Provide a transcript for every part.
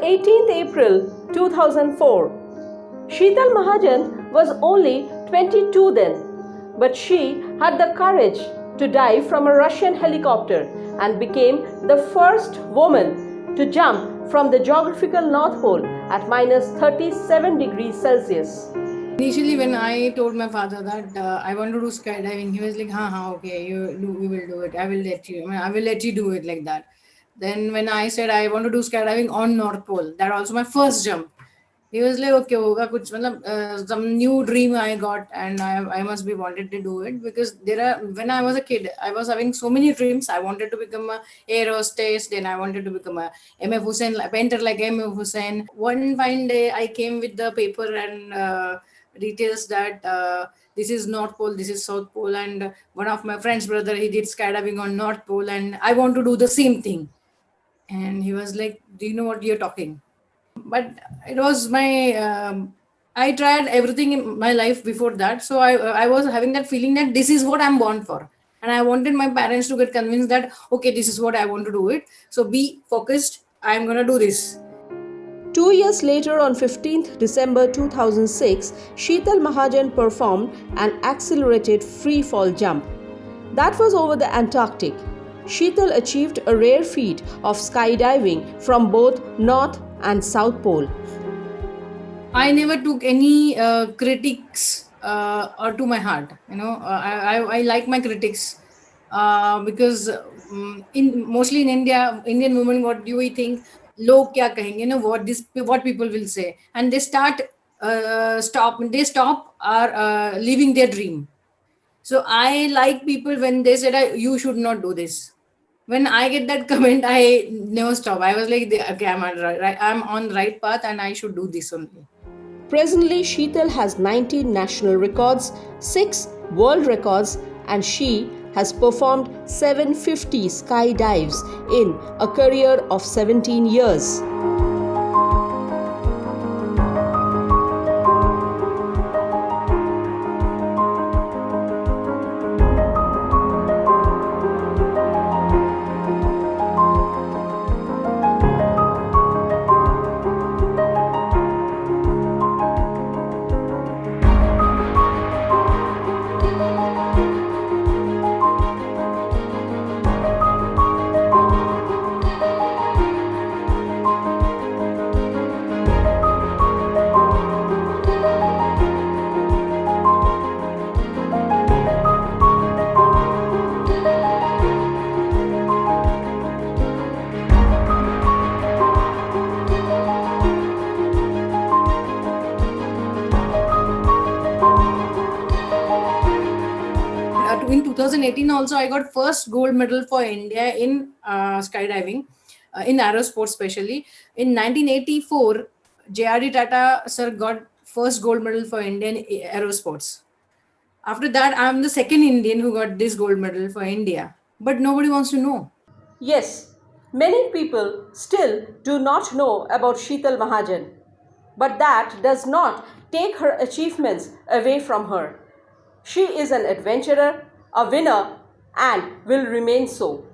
18th April 2004. Sheetal Mahajan was only 22 then, but she had the courage to dive from a Russian helicopter and became the first woman to jump from the geographical North Pole at minus 37 degrees Celsius. Initially, when I told my father that I want to do skydiving, he was like, okay, we will do it. I will let you. I will let you do it like that." Then when I said I want to do skydiving on North Pole, that also my first jump. He was like, okay, hoga kuch, matlab, some new dream I got, and I must be wanted to do it because when I was a kid, I was having so many dreams. I wanted to become a air hostess, then I wanted to become a MF Hussain, a painter like MF Hussain. One fine day, I came with the paper and details that this is North Pole, this is South Pole, and one of my friend's brother, he did skydiving on North Pole, and I want to do the same thing. And he was like, do you know what you're talking? But it was my I tried everything in my life before that, so I was having that feeling that this is what I'm born for, and I wanted my parents to get convinced that okay, this is what I want to do it, so be focused, I'm gonna do this. 2 years later, on 15th December 2006, Sheetal Mahajan performed an accelerated free fall jump. That was over the Antarctic. Sheetal achieved a rare feat of skydiving from both North and South Pole. I never took any critics or to my heart. I like my critics because mostly in India, Indian women, what do we think? Log kya kahenge? What people will say, and they stop or living their dream. So I like people when they said, you should not do this. When I get that comment, I never stop. I was like, okay, I'm on the right path and I should do this only. Presently, Sheetal has 19 national records, 6 world records, and she has performed 750 skydives in a career of 17 years. In 2018 also I got first gold medal for India in skydiving, in aerosports especially. In 1984, JRD Tata sir got first gold medal for India in aerosports. After that, I'm the second Indian who got this gold medal for India. But nobody wants to know. Yes, many people still do not know about Sheetal Mahajan, but that does not take her achievements away from her. She is an adventurer, a winner, and will remain so.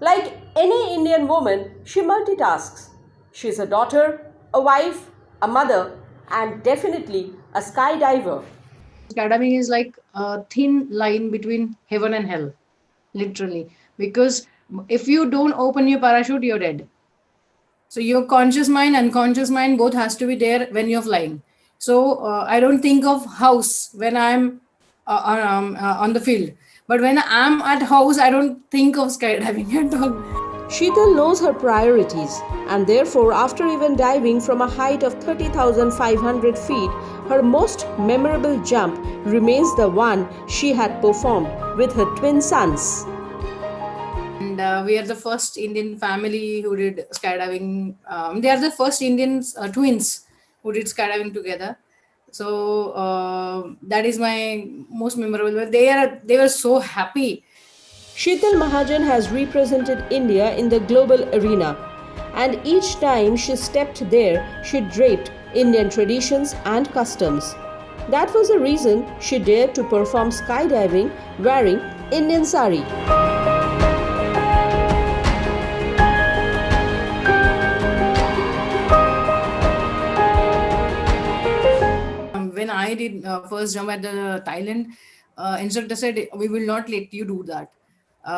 Like any Indian woman, she multitasks. She is a daughter, a wife, a mother, and definitely a skydiver. Skydiving is like a thin line between heaven and hell, literally. Because if you don't open your parachute, you're dead. So your conscious mind, unconscious mind, both has to be there when you're flying. So I don't think of house when I'm on the field. But when I'm at house, I don't think of skydiving at all. Sheetal knows her priorities, and therefore, after even diving from a height of 30,500 feet, her most memorable jump remains the one she had performed with her twin sons. And we are the first Indian family who did skydiving. They are the first Indians twins who did skydiving together. So that is my most memorable. They were so happy. Sheetal Mahajan has represented India in the global arena, and each time she stepped there, she draped Indian traditions and customs. That was the reason she dared to perform skydiving wearing Indian sari. I did first jump at the Thailand, instructor said we will not let you do that.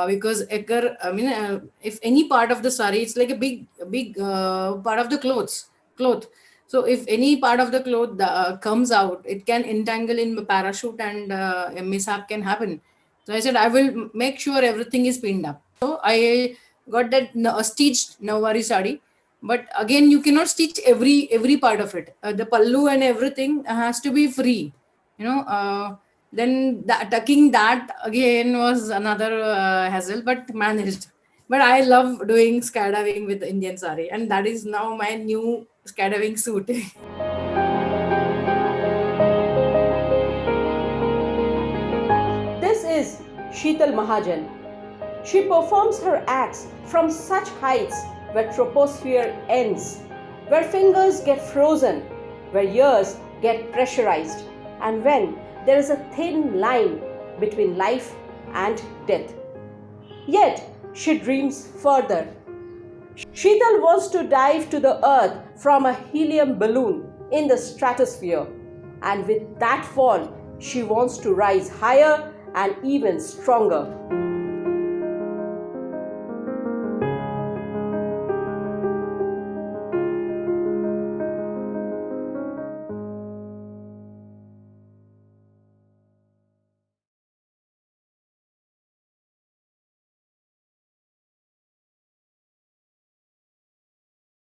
Because if any part of the sari, it's like a big part of the cloth. So if any part of the cloth comes out, it can entangle in the parachute and a mishap can happen. So I said I will make sure everything is pinned up. So I got that stitched Nawari sari, but again you cannot stitch every part of it. The pallu and everything has to be free. Then tucking that again was another hassle, but managed. But I love doing skydiving with Indian sari, and that is now my new skydiving suit. This is Sheetal Mahajan. She performs her acts from such heights where troposphere ends, where fingers get frozen, where ears get pressurized, and when there is a thin line between life and death. Yet she dreams further. Sheetal wants to dive to the earth from a helium balloon in the stratosphere, and with that fall, she wants to rise higher and even stronger.